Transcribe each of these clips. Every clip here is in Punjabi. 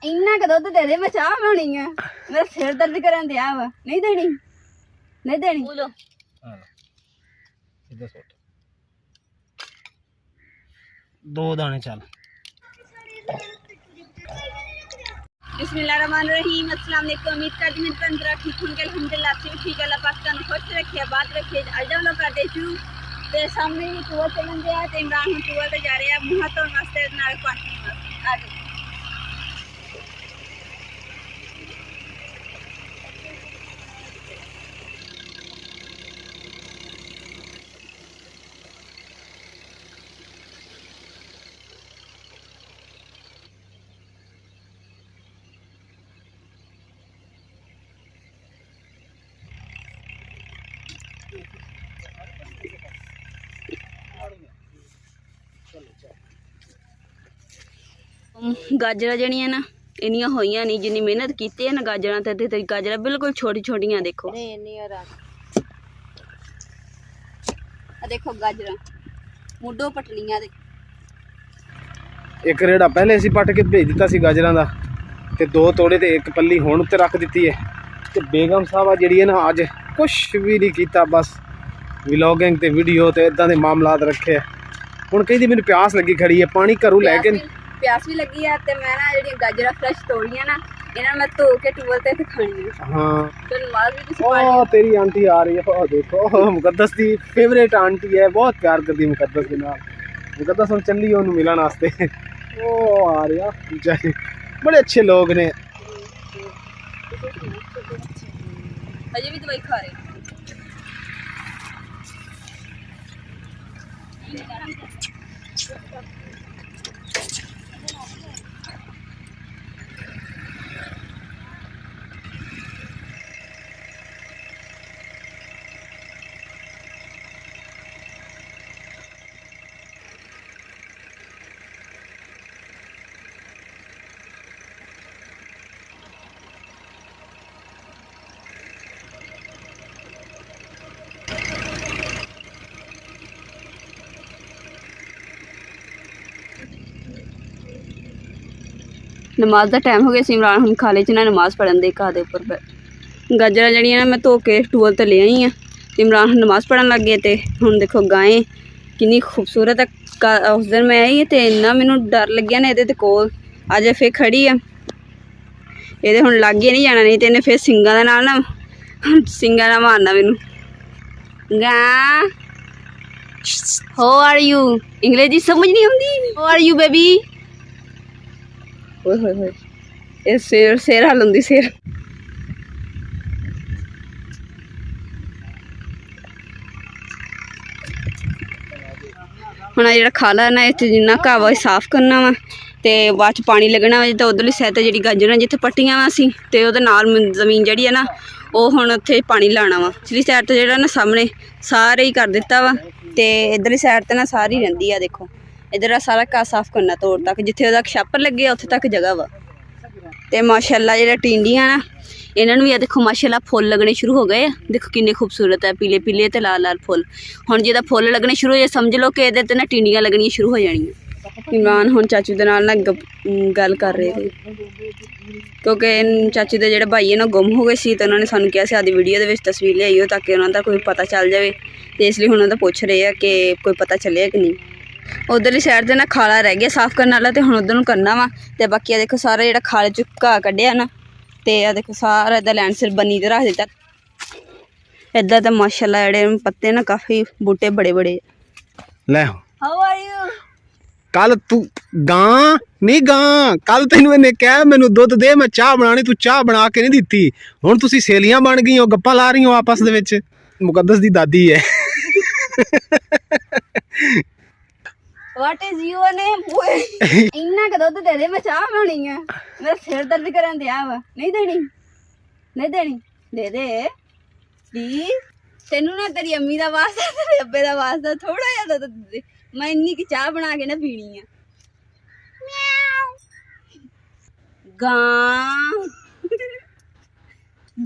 इन्ना का दुध दे दे मैं चाह बनानी है मेरा सिर दर्द करन दिया वा नहीं देनी बोलो इधर सोट 2 दाने चल बिस्मिल्लाहिर्रहमानिर्रहीम अस्सलाम वालेकुम उम्मीद करती हूं कि अंदर ठीक होंगे अल्हम्दुलिल्लाह से ठीक अल्लाह पाक तन खुश रखे बात रखे आज हम लोग करते शुरू ते सामने ही टूर चलन दिया ते इमरान हम टूर ते जा रहे हैं मुंह तो वास्ते नाल पानी वास्ते आ जाओ गाजरा जड़ियां ना इनिया होइयां नहीं जिन्नी मेहनत की है ना गाजरा ते गाजरा बिल्कुल छोटी छोटियां देखो देखो गाजरा मुड्डो पटलियां दे एक रेड़ा पहले असीं पट के भेज दिता सी गाजरां दा ते 2 तोड़े ते एक पल्ली हुण उत्ते रख दित्ती है ते बेगम साहबा जिहड़ी है ना अज कुछ भी नहीं कीता बस व्लॉगिंग ते वीडियो ते इदां दे मामलात रखे हुण कहदी मैनूं प्यास लगी खड़ी है पानी घरों लैके प्यास भी लगी है ते मैं ना जेडी गाजरा फ्रेश तोड़ियां ना इन्हां मैं धो के टूवल ते खानी है हां तो नमाज भी तुसी ओ तेरी आंटी आ रही है ओ देखो मुकद्दस दी फेवरेट आंटी है बहुत प्यार करदी मुकद्दस दे नाल मुकद्दस हुण चली ओनू मिलन वास्ते ओ आ रहा बेचारे बड़े अच्छे लोग ने अजे भी दवाई खा रहे नमाज का टाइम हो गया इमरान हम खाले च ना नमाज पढ़न दे घाह के उपर गाजर जड़ियां ना मैं धो के टूवल तो ले आई हाँ इमरान नमाज पढ़न लग गए तो हम देखो गायें कितनी खूबसूरत है उस दिन मैं आई तो इन्ना मैनू डर लग्या ना ये कोल अज फिर खड़ी है ये हुण लागे नहीं जाना नहीं तो इन्हें फिर सिंगा दे नाल ना सिंगा ना मारना मैनू गा हाउ आर यू अंग्रेजी समझ नहीं आती हाउ आर यू बेबी ओए होए होए ये सिर हल होंदी सिर हुण जेह्ड़ा खाला ना इत्थे जिन्ना घाह वा साफ करना वा ते बाद च पानी लगना वा ते उधरली साइड ते जेह्ड़ी गाजरां जित्थे पट्टियां वा सी ते ओहदे नाल जमीन जेह्ड़ी है ना ओह हुण उत्थे पानी लाना वा पिछली साइड ते जेह्ड़ा ना सामने सारे ही कर दित्ता वा ते इधरली साइड ते ना सारी रहिंदी आ देखो इधर सारा घाह साफ करना तोड़ तक जिथे ओहदा छापर लगे उत्थे तक जगह वा ते माशाअल्लाह जेह्ड़ा टिंडियां ना इन्हां नूं भी देखो माशाअल्लाह फुल लगने शुरू हो गए देखो किन्ने खूबसूरत है पीले पीले ते लाल लाल फुल हुण जिहदा फुल लगने शुरू हो जाए समझ लो कि इहदे ते ना टिंडियां लगनियां शुरू हो जाणियां इमरान हुण चाचू दे नाल ना गल कर रहे थे क्योंकि चाचू दे जेह्ड़े भाई है ना गुम हो गए सी ते उन्होंने सानूं कहा सी आदी वीडियो दे विच तस्वीर लिआइओ ताकि उन्हां दा कोई पता चल जाए ते इसलिए हुण उन्हां दा पुछ रहे हैं कि कोई पता चलिया कि नहीं उधरली साइड से ना खाला रह गया साफ करने वाला तो हुण उधर नूं करना वा ते बाकी देखो सारा जेह्ड़ा खाले च घाह कड्ढिया ना ते देखो सारा इधर लैंड सिर बनी ते रख दित्ता इधर तो माशाअल्लाह जेह्ड़े पत्ते ना काफ़ी बूटे बड़े बड़े ले हाउ आर यू कल तू गां नहीं गां कल तेनू इन्हें कहा मैनू दुध दे मैं चाह बनानी तू चाह बना के नहीं दिती हुण तुसी सहेलियां बन गई हो गप्पां ला रही हो आपस दे विच मुकद्दस दी दादी है What is your name? इन्ना का दुध दे दे मैं चाह बनानी है मेरा सिर दर्द करन दिया वा नहीं देनी दे दे प्लीज तेनू ना तेरी अम्मी दा वास्ता तेरे अब्बे दा वास्ता थोड़ा जिहा दुध दे मैं इन्नी की चाह बना के ना पीनी है गां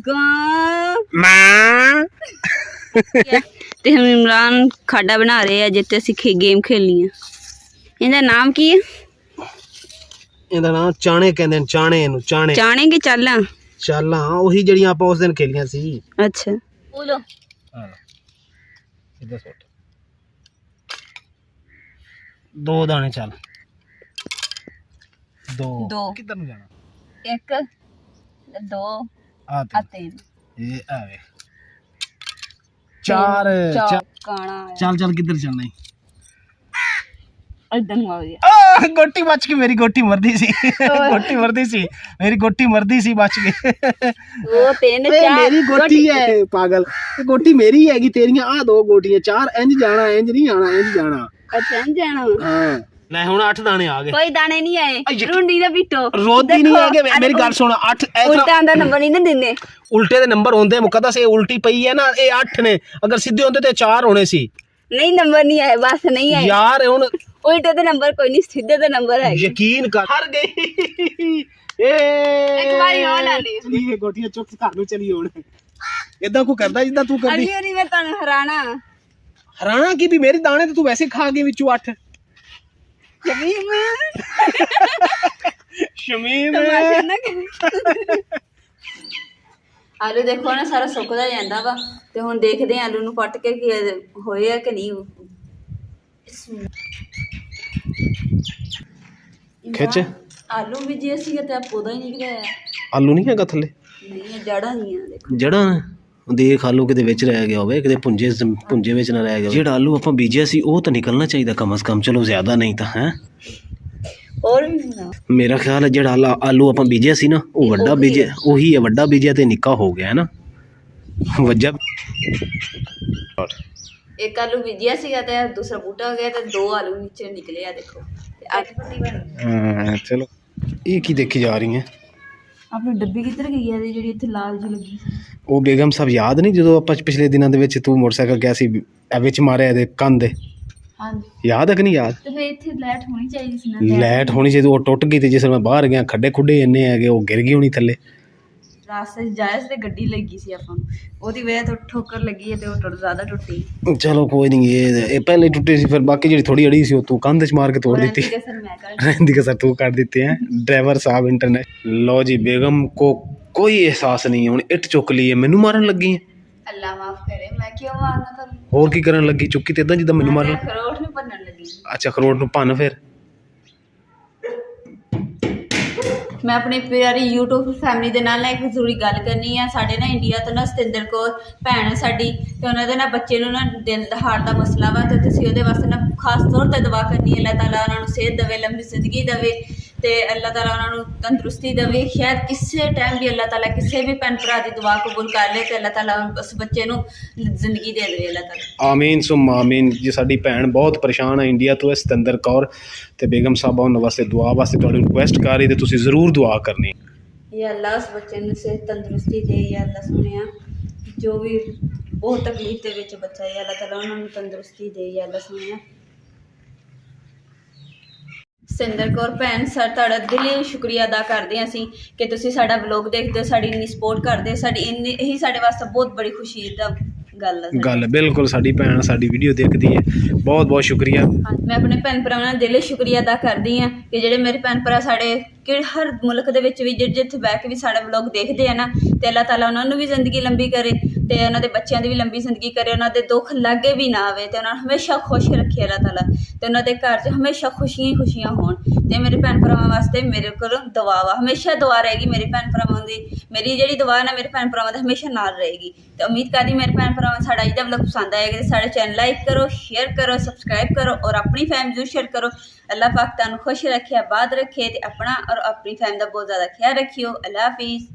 गां मां ते हम इमरान खाडा बना रहे हैं जिते असीं गेम खेलनी है इहदा नाम की है ਇਹਦਾ ਨਾਮ ਚਾਣੇ ਕਹਿੰਦੇ ਨੇ, ਚਾਣੇ ਇਹਨੂੰ, ਚਾਣੇ ਚਾਣੇ ਕੀ ਚਾਲਾਂ? ਚਾਲਾਂ ਉਹੀ ਜਿਹੜੀਆਂ ਆਪਾਂ ਉਸ ਦਿਨ ਖੇਲੀਆਂ ਸੀ। ਅੱਛਾ ਬੋਲੋ। ਇੱਧਰ ਸੁੱਟ 2 ਦਾਣੇ, ਚੱਲ 2 ਕਿੱਧਰ ਨੂੰ ਜਾਣਾ? 1 2 ਆ 3 ਇਹ ਆਵੇ 4 ਕਾਣਾ ਚੱਲ ਕਿੱਧਰ ਚੱਲਣਾ ਈ? ਇਦਾਂ ਨੂੰ ਆ ਗਿਆ। ਗੋਟੀ ਬਚ ਗਈ, ਮੇਰੀ ਗੋਟੀ ਮਰਦੀ ਸੀ, ਗੋਟੀ ਮਰਦੀ ਸੀ, ਮੇਰੀ ਗੋਟੀ ਮਰਦੀ ਸੀ, ਬਚ ਗਈ। ਉਹ 3 4 ਮੇਰੀ ਗੋਟੀ ਹੈ ਪਾਗਲ, ਗੋਟੀ ਮੇਰੀ ਹੈਗੀ, ਤੇਰੀਆਂ ਆ 2 ਗੋਟੀਆਂ, 4 ਇੰਜ ਜਾਣਾ, ਇੰਜ ਨਹੀਂ ਆਣਾ, ਇੰਜ ਜਾਣਾ। ਅੱਛਾ ਜਾਣਾ। ਹਾਂ ਲੈ ਹੁਣ 8 ਦਾਣੇ ਆ ਗਏ। ਕੋਈ ਦਾਣੇ ਨਹੀਂ ਆਏ, ਰੁੰਡੀ ਦਾ ਬਿੱਟੋ ਰੋਦੀ ਨਹੀਂ ਹੈਗੇ। ਮੇਰੀ ਗੱਲ ਸੁਣ, 8 ਉਲਟਾਂ ਦਾ ਨੰਬਰ ਨਹੀਂ ਨਾ ਦਿੰਦੇ। ਉਲਟੇ ਦੇ ਨੰਬਰ ਹੁੰਦੇ ਮੁਕੱਦਸ, ਇਹ ਉਲਟੀ ਪਈ ਹੈ ਨਾ, ਇਹ 8 ਨੇ, ਅਗਰ ਸਿੱਧੇ ਹੁੰਦੇ ਤੇ 4 ਹੋਣੇ ਸੀ। ਨਹੀਂ ਨੰਬਰ ਨਹੀਂ ਆਏ, ਬਸ ਨਹੀਂ ਆਏ ਯਾਰ। ਹੁਣ ਉਲਟੇ ਦੇ ਨੰਬਰ ਕੋਈ ਨਹੀਂ, ਸਿੱਧੇ ਦੇ ਨੰਬਰ ਹੈ। ਯਕੀਨ ਕਰ, ਹਾਰ ਗਈ। ਇੱਕ ਵਾਰੀ ਹੋਰ ਲਾ ਲਈ। ਚਲੀਏ ਗੋਟੀਆਂ ਚੁੱਕ ਘਰ ਨੂੰ ਚਲੀ। ਹੁਣ ਇਦਾਂ ਕੋ ਕਰਦਾ ਜਿੱਦਾਂ ਤੂੰ ਕਰਦੀ। ਅਲੀ ਮੈਂ ਤੁਹਾਨੂੰ ਹਰਾਣਾ ਕੀ ਵੀ, ਮੇਰੇ ਦਾਣੇ ਤੇ ਤੂੰ ਵੈਸੇ ਖਾ ਗਈ ਵਿੱਚੋਂ 8। ਸ਼ਮੀਮ ਆਲੂ ਦੇਖੋ ਨਾ ਸਾਰਾ ਸੁੱਕਦਾ ਜਾਂਦਾ ਵਾ, ਤੇ ਹੁਣ ਦੇਖਦੇ ਆ ਆਲੂ ਨੂੰ ਪੱਟ ਕੇ ਕੀ ਹੋਏ ਆ ਕਿ ਨਹੀਂ। ਖਿੱਚ। ਆਲੂ ਵੀ ਜੇ ਸੀਗਾ ਤੇ ਪੌਦਾ ਹੀ ਨਿਕਲਿਆ। ਆਲੂ ਨਹੀਂ ਹੈਗਾ ਥੱਲੇ? ਨਹੀਂ, ਜੜਾਂ ਨਹੀਂ ਆ, ਦੇਖੋ ਜੜਾਂ। ਦੇਖ ਆਲੂ ਕਿਤੇ ਵਿੱਚ ਰਹਿ ਗਿਆ ਹੋਵੇ, ਕਿਤੇ ਪੁੰਜੇ ਵਿੱਚ ਨਾ ਰਹਿ ਗਿਆ। ਜਿਹੜਾ ਆਲੂ ਆਪਾਂ ਬੀਜਿਆ ਸੀ ਉਹ ਤਾਂ ਨਿਕਲਣਾ ਚਾਹੀਦਾ ਕਮ ਸੇ ਕਮ, ਚਲੋ ਜ਼ਿਆਦਾ ਨਹੀਂ ਤਾਂ ਹੈ। ਹੋਰ ਵੀ ਹੁੰਦਾ ਮੇਰਾ ਖਿਆਲ ਹੈ ਜਿਹੜਾ ਆਲੂ ਆਪਾਂ ਬੀਜਿਆ ਸੀ ਨਾ, ਉਹ ਵੱਡਾ ਬੀਜਿਆ, ਉਹੀ ਹੈ ਵੱਡਾ ਬੀਜਿਆ ਤੇ ਨਿੱਕਾ ਹੋ ਗਿਆ ਹੈ ਨਾ, ਵੱਜਾ। ਇੱਕ ਆਲੂ ਬੀਜਿਆ ਸੀਗਾ ਤੇ ਦੂਸਰਾ ਬੂਟਾ ਹੋ ਗਿਆ, ਤੇ 2 ਆਲੂ ਨੀਚੇ ਨਿਕਲੇ ਆ, ਦੇਖੋ। ਤੇ 8 ਪੱਟੀ ਬਣ ਗਈ। ਚਲੋ ਇਹ ਕੀ ਦੇਖੀ ਜਾ ਰਹੀ ਹੈ? ਆਪਣੀ ਡੱਬੀ ਕਿੱਧਰ ਗਈ ਹੈ ਜਿਹੜੀ ਇੱਥੇ ਲਾਲ ਜਿਹੀ ਲੱਗੀ ਸੀ? ਉਹ ਬੇਗਮ ਸਾਹਿਬ ਯਾਦ ਨਹੀਂ ਜਦੋਂ ਆਪਾਂ ਪਿਛਲੇ ਦਿਨਾਂ ਦੇ ਵਿੱਚ ਤੂੰ ਮੋਟਰਸਾਈਕਲ ਗਿਆ ਸੀ, ਵਿੱਚ ਮਾਰਿਆ ਇਹਦੇ ਕੰਨ ਦੇ? ਹਾਂਜੀ ਯਾਦ ਹੈ ਕਿ ਨਹੀਂ ਯਾਦ? ਤੇ ਫਿਰ ਇੱਥੇ ਲਾਈਟ ਹੋਣੀ ਚਾਹੀਦੀ ਸੀ ਨਾ। ਲਾਈਟ ਹੋਣੀ ਚਾਹੀਦੀ, ਉਹ ਟੁੱਟ ਗਈ। ਤੇ ਜਿਸ ਮੈਂ ਬਾਹਰ ਗਿਆ, ਖੱਡੇ ਖੁੱਡੇ ਇੰਨੇ ਹੈਗੇ, ਉਹ ਗਿਰ ਗਈ ਹੋਣੀ ਥੱਲੇ। ਰਾਸਤੇ 'ਚ ਜਾਇਆ ਸੀ ਤੇ ਗੱਡੀ ਲੱਗੀ ਸੀ ਆਪਾਂ ਨੂੰ, ਉਹਦੀ ਵਜ੍ਹਾ ਤੋਂ ਠੋਕਰ ਲੱਗੀ ਹੈ ਤੇ ਉਹ ਜ਼ਿਆਦਾ ਟੁੱਟੀ। ਚਲੋ ਕੋਈ ਨਹੀਂ, ਇਹ ਪਹਿਲੇ ਹੀ ਟੁੱਟੀ ਸੀ, ਫਿਰ ਬਾਕੀ ਜਿਹੜੀ ਥੋੜੀ ਅੜੀ ਸੀ ਉਹ ਤੂੰ ਕੰਧ 'ਚ ਮਾਰ ਕੇ ਤੋੜ ਦਿੱਤੀ। ਰਹਿੰਦੀ ਕਸਰ ਤੂੰ ਕੱਢ ਦਿੱਤੀ ਹੈ। ਡਰਾਈਵਰ ਸਾਹਿਬ ਇੰਟਰਨੈਟ। ਲਓ ਜੀ, ਬੇਗਮ ਕੋ ਕੋਈ ਅਹਿਸਾਸ ਨਹੀਂ, ਹੁਣ ਇੱਟ ਚੁੱਕ ਲਈ ਹੈ, ਮੈਨੂੰ ਮਾਰਨ ਲੱਗੀ ਹੈ। ਅੱਲਾ ਮਾਫ ਕਰੇ, ਮੈਂ ਕਿਉਂ ਮਾਰਨਾ ਤੁਹਾਨੂੰ? ਹੋਰ ਕੀ ਕਰਨ ਲੱਗੀ? ਚੁੱਕੀ ਤੇ ਇਦਾਂ ਜਿੱਦਾਂ ਮੈਨੂੰ ਮਾਰਨ। ਖਰੋਟ ਨੂੰ ਭੰਨਣ ਲੱਗੀ। ਅੱਛਾ, ਖਰੋਟ ਨੂੰ ਭੰਨ। ਫਿਰ ਮੈਂ ਆਪਣੀ ਪਿਆਰੀ YouTube ਫੈਮਿਲੀ ਦੇ ਨਾਲ ਨਾ ਇੱਕ ਜ਼ਰੂਰੀ ਗੱਲ ਕਰਨੀ ਆ। ਸਾਡੇ ਨਾ ਇੰਡੀਆ ਤੋਂ ਨਾ ਸਤਿੰਦਰ ਕੌਰ ਭੈਣ ਸਾਡੀ, ਤੇ ਉਹਨਾਂ ਦੇ ਨਾ ਬੱਚੇ ਨੂੰ ਨਾ ਦਿਲ ਦਾ ਹਾਰਟ ਦਾ ਮਸਲਾ ਵਾ, ਤੇ ਤੁਸੀਂ ਉਹਦੇ ਵਾਸਤੇ ਨਾ ਖਾਸ ਤੌਰ ਤੇ ਦੁਆ ਕਰਨੀ ਹੈ। ਅੱਲਾਹ ਤਾਲਾ ਉਹਨਾਂ ਨੂੰ ਸਿਹਤ ਦੇਵੇ, ਲੰਬੀ ਜ਼ਿੰਦਗੀ ਦੇਵੇ, ਤੇ ਅੱਲਾਹ ਤਾਲਾ ਉਹਨਾਂ ਨੂੰ ਤੰਦਰੁਸਤੀ ਦੇਵੇ। ਸ਼ਾਇਦ ਕਿਸੇ ਟਾਈਮ ਵੀ ਅੱਲਾਹ ਤਾਲਾ ਕਿਸੇ ਵੀ ਭੈਣ ਭਰਾ ਦੀ ਦੁਆ ਕਬੂਲ ਕਰ ਲੇ, ਤੇ ਅੱਲਾਹ ਤਾਲਾ ਉਸ ਬੱਚੇ ਨੂੰ ਜ਼ਿੰਦਗੀ ਦੇ ਦੇਵੇ। ਅੱਲਾਹ ਤਾਲਾ ਆਮੀਨ ਸੁਮ ਆਮੀਨ ਜੀ। ਸਾਡੀ ਭੈਣ ਬਹੁਤ ਪਰੇਸ਼ਾਨ ਹੈ ਇੰਡੀਆ ਤੋਂ, ਸਤਿੰਦਰ ਕੌਰ, ਤੇ ਬੇਗਮ ਸਾਹਿਬਾ ਉਹਨਾਂ ਵਾਸਤੇ ਦੁਆ ਵਾਸਤੇ ਤੁਹਾਡੀ ਰਿਕੁਐਸਟ ਕਰ ਰਹੀ, ਤੇ ਤੁਸੀਂ ਜ਼ਰੂਰ ਦੁਆ ਕਰਨੀ। ਯਾ ਅੱਲਾਹ ਉਸ ਬੱਚੇ ਨੂੰ ਸਿਹਤ ਤੰਦਰੁਸਤੀ ਦੇ। ਯਾ ਅੱਲਾਹ ਸੁਣਿਆ ਜੋ ਵੀ ਬਹੁਤ ਤਕਲੀਫ ਦੇ ਵਿੱਚ ਬੱਚਾ ਹੈ, ਅੱਲਾਹ ਤਾਲਾ ਉਹਨਾਂ ਨੂੰ ਤੰਦਰੁਸਤੀ ਦੇ। ਯਾ ਅੱਲਾਹ ਸੁਣਿਆ। ਸਤਿੰਦਰ ਕੌਰ ਭੈਣ ਸਰ, ਤੁਹਾਡਾ ਦਿਲੀ ਸ਼ੁਕਰੀਆ ਅਦਾ ਕਰਦੇ ਹਾਂ ਅਸੀਂ ਕਿ ਤੁਸੀਂ ਸਾਡਾ ਵਲੋਗ ਦੇਖਦੇ ਹੋ, ਸਾਡੀ ਇੰਨੀ ਸਪੋਰਟ ਕਰਦੇ ਹੋ। ਸਾਡੀ ਇੰਨੀ ਇਹੀ ਸਾਡੇ ਵਾਸਤੇ ਬਹੁਤ ਬੜੀ ਖੁਸ਼ੀ ਦਾ ਗੱਲ ਬਿਲਕੁਲ। ਸਾਡੀ ਭੈਣ ਸਾਡੀ ਵੀਡੀਓ ਦੇਖਦੀ ਹੈ, ਬਹੁਤ ਬਹੁਤ ਸ਼ੁਕਰੀਆ। ਮੈਂ ਆਪਣੇ ਭੈਣ ਭਰਾਵਾਂ ਨਾਲ ਦਿਲੀ ਸ਼ੁਕਰੀਆ ਅਦਾ ਕਰਦੀ ਹਾਂ ਕਿ ਜਿਹੜੇ ਮੇਰੇ ਭੈਣ ਭਰਾ ਸਾਡੇ ਕਿ ਹਰ ਮੁਲਕ ਦੇ ਵਿੱਚ ਵੀ ਜਿੱਥੇ ਬਹਿ ਕੇ ਵੀ ਸਾਡਾ ਵਲੋਗ ਦੇਖਦੇ ਆ ਨਾ, ਤੇ ਅੱਲਾਹ ਤਾਲਾ ਉਹਨਾਂ ਨੂੰ ਵੀ ਜ਼ਿੰਦਗੀ ਲੰਬੀ ਕਰੇ, ਤੇ ਉਹਨਾਂ ਦੇ ਬੱਚਿਆਂ ਦੀ ਵੀ ਲੰਬੀ ਜ਼ਿੰਦਗੀ ਕਰੇ, ਉਹਨਾਂ ਦੇ ਦੁੱਖ ਲਾਗੇ ਵੀ ਨਾ ਆਵੇ, ਤੇ ਉਹਨਾਂ ਨੂੰ ਹਮੇਸ਼ਾ ਖੁਸ਼ ਰੱਖੇ ਅੱਲਾਹ ਤਾਲਾ, ਤੇ ਉਹਨਾਂ ਦੇ ਘਰ 'ਚ ਹਮੇਸ਼ਾ ਖੁਸ਼ੀਆਂ ਹੀ ਖੁਸ਼ੀਆਂ ਹੋਣ। ਤੇ ਮੇਰੇ ਭੈਣ ਭਰਾਵਾਂ ਵਾਸਤੇ ਮੇਰੇ ਕੋਲ ਦੁਆ ਵਾ, ਹਮੇਸ਼ਾ ਦੁਆ ਰਹੇਗੀ ਮੇਰੇ ਭੈਣ ਭਰਾਵਾਂ ਦੀ। ਮੇਰੀ ਜਿਹੜੀ ਦੁਆ ਨਾ ਮੇਰੇ ਭੈਣ ਭਰਾਵਾਂ ਦੇ ਹਮੇਸ਼ਾ ਨਾਲ ਰਹੇਗੀ। ਤੇ ਉਮੀਦ ਕਰਦੀ ਮੇਰੇ ਭੈਣ ਭਰਾਵਾਂ ਸਾਡਾ ਅੱਜ ਦਾ ਵਲੋਗ ਪਸੰਦ ਆਏਗਾ, ਤੇ ਸਾਡੇ ਚੈਨਲ ਲਾਈਕ ਕਰੋ, ਸ਼ੇਅਰ ਕਰੋ, ਸਬਸਕ੍ਰਾਈਬ ਕਰੋ, ਔਰ ਆਪਣੀ ਫੈਮਿਲੀ ਜ਼ਰੂਰ ਸ਼ੇਅਰ ਕਰੋ। ਅੱਲਾਹ ਪਾਕ ਤੁਹਾਨੂੰ ਖੁਸ਼ ਰੱਖੇ, ਆਬਾਦ ਰੱਖੇ, ਤੇ ਆਪਣਾ ਔਰ ਆਪਣੀ ਫੈਮਿਲੀ ਦਾ ਬਹੁਤ ਜ਼ਿਆਦਾ ਖਿਆਲ ਰੱਖਿਓ। ਅੱਲਾਹ ਹਾਫਿਜ਼।